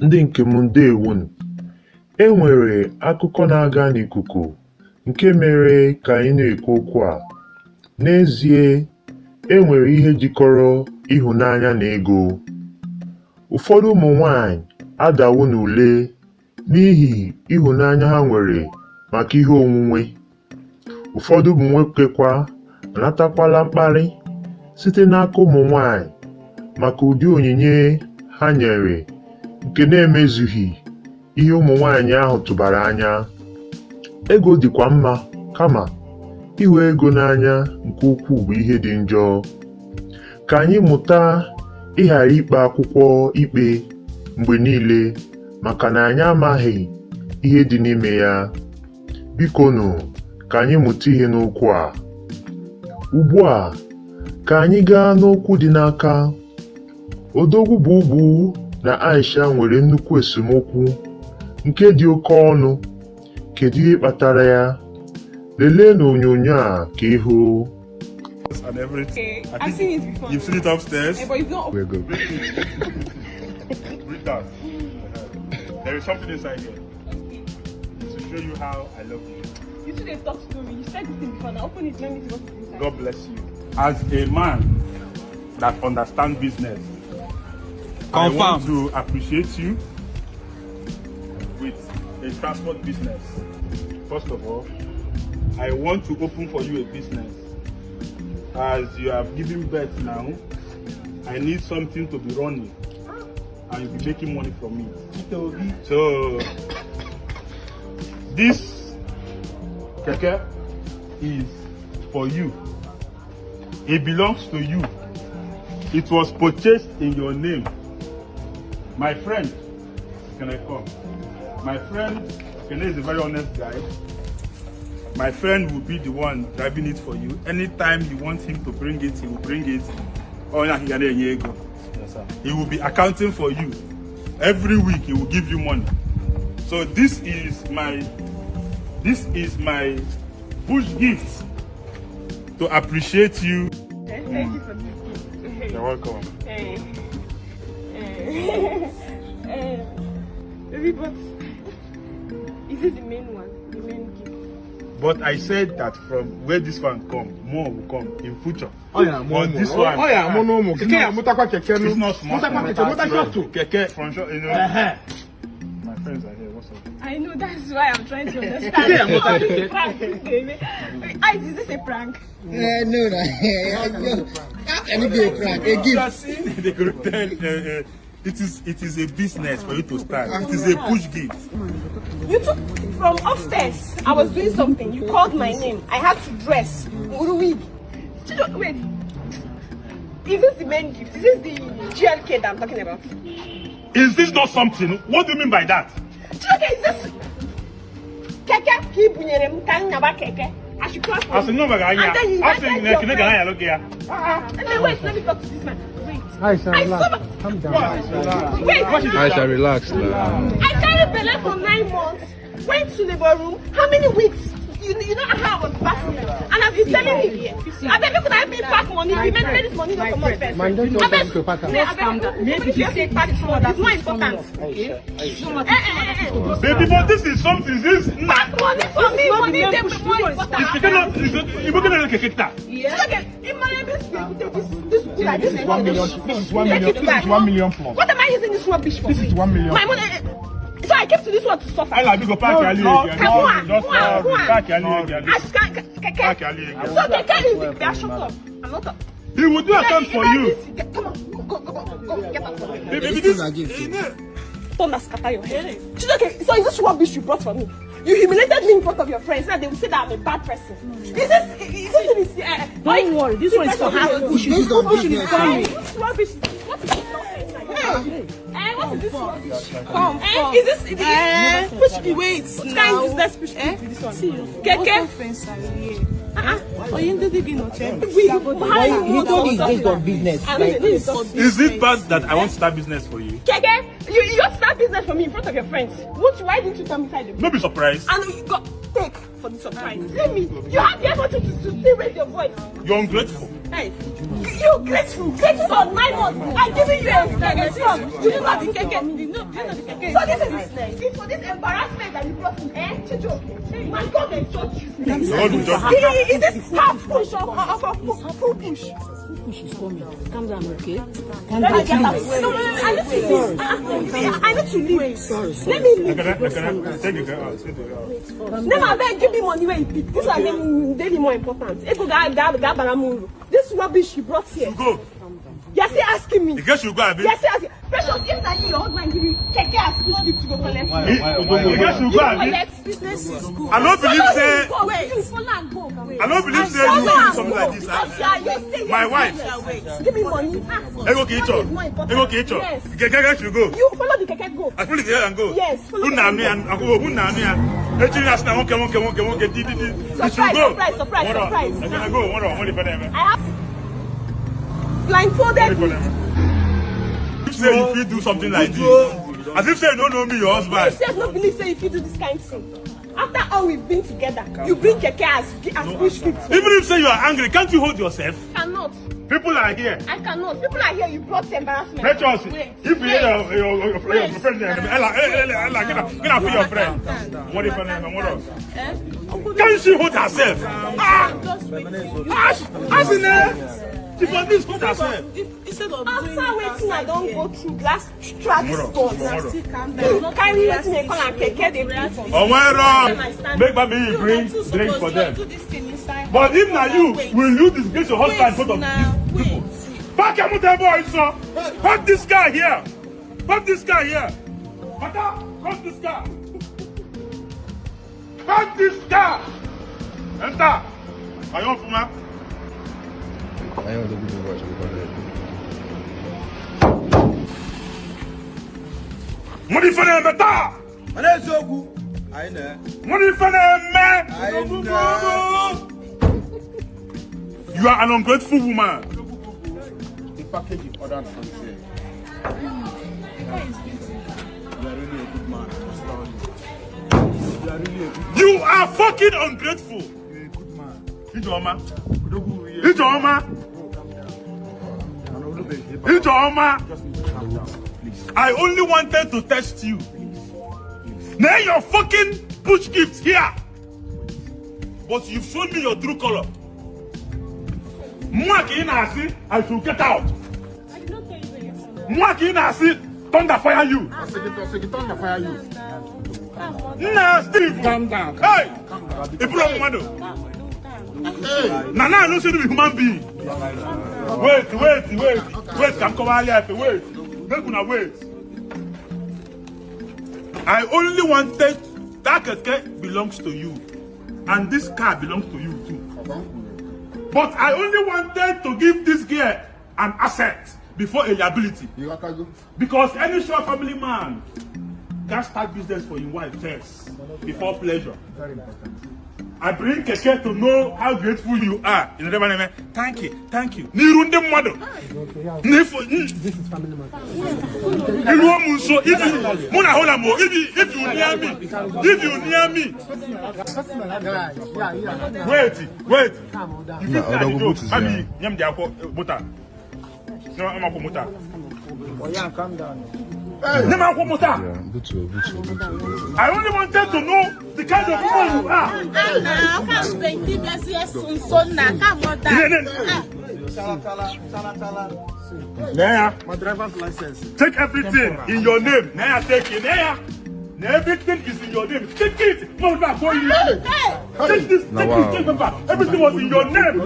Ndị nke m ndewonu. E nwere akụkọ na-aga n'ikuku nke mere ka anyị na-ekwu okwu a. N'ezie, e nwere ihe jikọrọ ịhụnanya na ego. Ụfọdụ ụmụ nwanyị adawo n'ule n'ihi ịhụnanya ha nwere maka ihe onwunwe. Ụfọdụ ụmụ nwoke kwa anatakwala mkparị site n'aka ụmụ nwanyị maka ụdị onyinye ha nyere nke na-emezughị ihe ụmụ nwanyị ahụ tụbara anya. Ego dịkwa mma, kama ịhụ ego n'anya nke ukwuu bụ ihe dị njọ. Ka anyị mụta ịghara ikpe akwụkwọ ikpe mgbe niile maka na anyị amaghị ihe dị n'ime ya. Bikonu, ka anyị mụta ihe n'okwu a. Ugbu a, ka anyị gaa n'okwu dị n'aka. Odogwu bụ ugwu na Aisha nwere nnukwu esemokwu nke dị oke ọnụ. Kedu ihe kpatara ya? Lelee n'onyonyo a ka ịhụ. And everything. Okay, I've seen it before. You've seen it upstairs? Yeah, but it's not. We're good. Read that. There is something inside here to show you how I love you. You two didn't talk to me. You said this thing before. Now open it. Let me see what's inside. God bless you. As a man that understands business, I want to appreciate you with a transport business. First of all, I want to open for you a business. As you have given birth now, I need something to be running and you'll be making money from me. So, this keke is for you. It belongs to you. It was purchased in your name. My friend, can I come? My friend, Kene is a very honest guy. My friend will be the one driving it for you. Anytime you want him to bring it, he will bring it. Yes, sir. He will be accounting for you. Every week he will give you money. So this is my push gift to appreciate you. Thank you for this gift. You're welcome. Baby, but is this the main one? The main gift? But I said that from where this one come, more will come in future. Oh yeah, more. But this one, Mono. Keke, mutakwa keke. It's not small. Mutakwa too. Keke, from sure, you know. My friends are here. What's up? I know, that's why I'm trying to understand. Is this a prank? No. How can it be a prank? A gift. They could tell, it is a business for you to start. It is a push gift. You took from upstairs. I was doing something. You called my name. I had to dress. Wait. Is this the main gift? Is this the GLK that I'm talking about? Is this not something? What do you mean by that? Okay, is this Keke? Keke. I should cross. I said no, but I And then you said invited no, your can friends. look here. And then wait, let me talk to this man. Wait. Aisha, I relax. saw. Calm down. Wait. Aisha, relax. I carried Bella for 9 months. Went to labor room. How many weeks? You know how I was battling. And I've been telling him. I bet you could have been back money. We made this money not come out first. Man, don't talk to Pata. Maybe you say back money. It's more important. Baby, but this is something. This Back money for me. Money is more important. you looking at the keke. Yeah. Okay, in my this is 1 million. This is 1 million. This is 1 million plus. What am I using this rubbish for? This is 1 million. My money. So I came to this one to suffer. I like to go park your Come on. park your Keke. So Keke is the best. Shut up. I'm not up. He will do account for you. Come on. Go. Get up. Baby, this Don't scatter your head. Okay, so is this rubbish you brought for me? You humiliated me in front of your friends. Now they will say that I'm a bad person. Is this Don't worry, this one is for her. You should be This rubbish. What is this nonsense? What is this rubbish? Come. Is this push the Wait What now. kind is this push this one? See, Keke? friends are here. Oh, you didn't get no chance. How you want to Based on business. is it bad that I want to start business for you? Keke, you want to start business for me in front of your friends. Why didn't you come inside the room? Don't be surprised. And you got take for the surprise. Let me. You have the effort to still raise your voice. You're ungrateful. Hey, You grateful for 9 months. I'm giving you a from. You know the keke. So this is for this embarrassment that you brought me. Chicho. My God, they judge you. Is this half push or full push? Push is coming. Calm down, okay? Calm down. I need to leave. Sorry. Let me leave. Then I beg, give me money when you pick. This one daily more important. This rubbish you brought here. Go. You're still asking me. You guess you go, Abi. You're still asking. Precious, if that your husband give you keke as push gift to go collect. You guess you go, Abi. Business is good. I don't believe say. Wait. I don't believe say you do something like this. My wife. Give me money. Ego Kicho. Yes. Keke should go. You follow the keke go. I follow the keke and go. Yes. Who na me and go? Who na me and? Echiri na sna wonke. You should go. Surprise. I'm gonna go. What money for them? I have blindfolded me. You say if you do something like this, as if say you don't know me, your husband. You said no believe say if you do this kind of thing. After all we've been together, you bring keke as push gift. Even if say you are angry, can't you hold yourself? Cannot. People are here. I cannot. People are here. You brought embarrassment. Precious, Wait. if you hear your friend, Ella, get up for your friend. What if her name? What else? Can't she hold herself? As in there. She for this hold herself. Instead of After waiting, I don't go through glass track stores. Carry waiting, they call and keke, they bring for me. Onwere, make baby bring drink for them. But if now you, will you disgrace your husband in front of people? Back him with the boy, sir. Put this guy here. Maka, cut this guy. Cut this guy. Enter. Are you on Fuma? I don't think we can watch it. Money for them, better. Money for them, man. You are an ungrateful woman. The package you ordered from here. You are really a good man. You are really a good man. You are fucking ungrateful. You are a good man. I only wanted to test you. Now you're fucking push gifts here. But you've shown me your true color. I should get out. I did not tell you where you're from. Thunder fire you. Thunder fire you. Nah, Steve. Calm down. Hey, Nana, I know you be human being. Wait, come over here. Wait. Make una wait. I only wanted that keke belongs to you, and this car belongs to you too. But I only wanted to give this girl an asset before a liability. Because any sure family man can start business for his wife first before pleasure. Very important. I bring keke to know how grateful you are. You know what I mean? Thank you. Nirunde mother. This is family matter. If you near me. Wait. You Calm down. I only wanted to know the kind of woman you are. My driver's license. Take everything in your name. Take it. Everything is in your name. Take it. No, take this. Take paper. Everything was in your name.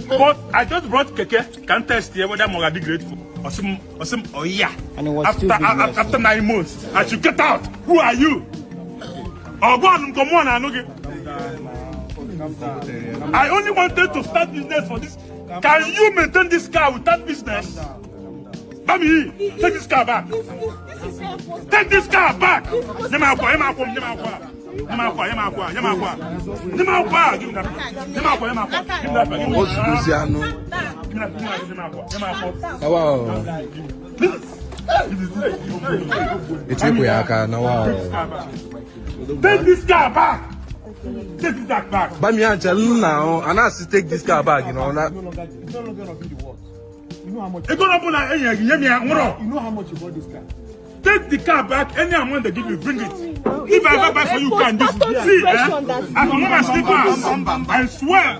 But I just brought keke. Can't test here whether I'm gonna be grateful. Oh yeah. After 9 months, I should get out. Who are you? Oh, go on, come on, I only wanted to start business for this. Can you maintain this car without business? Bami, take this car back. Take this car back. It's Ekwe aka now. Take this car back. Take this car back. Buy me and tell now, and I still take this car back, you know. It's no longer gonna be the worth. You know how much? You know how much you bought this car? take the car back. Any amount they give you, bring it. If I ever buy for you, can this see? I can wear my slippers. I swear.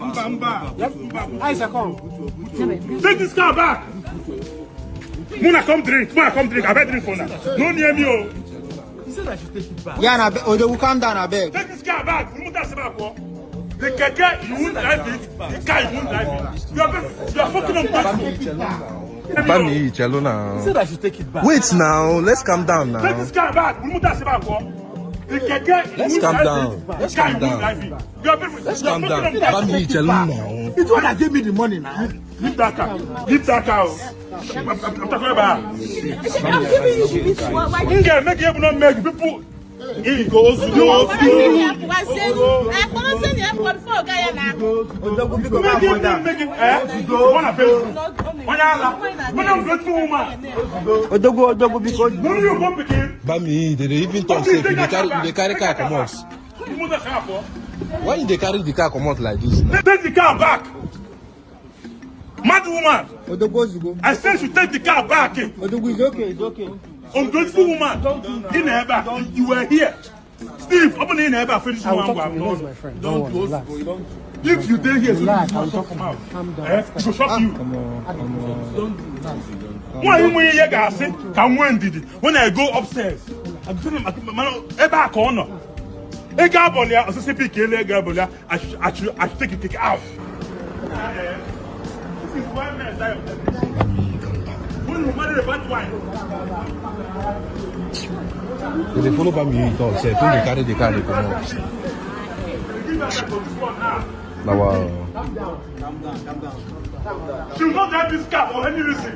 Take this car back. Muna come drink. I better drink for now. Don't near me. You said I should take it back. Yeah, they will calm down a bit. Take this car back. The keke, you won't drive it. The car, you won't drive it. You are fucking on back. Bami, cello now. You said I should take it back. Wait now, let's calm down Take now. this car back. The keke, Let's calm down. Let's calm down. Let's calm down. Bami, cello now. It's one that gave me the money now. Leave that car. Leave that car. I'm talking about. Make you not make people. He goes to the Bami, they even talk safe. They carry car come out. Why they carry the car come out like this? Take the car back. Mad woman. I said you take the car back. It's okay. Ungrateful woman. You were here. Steve, open in ever finish one. My friend. Don't relax. If you did here, Relax, I'll talk about it. it will shock you. Why you when you guys say, come when did it? When I go upstairs, I'm telling him, ever corner. A gabolia, a CCP, a gabolia, I should take it out. This is one man die of everything. When you marry a bad wife, They follow Bami talk safe. When they carry the car, they come out. give her that control now. Now, wow. She will not drive this car for any reason.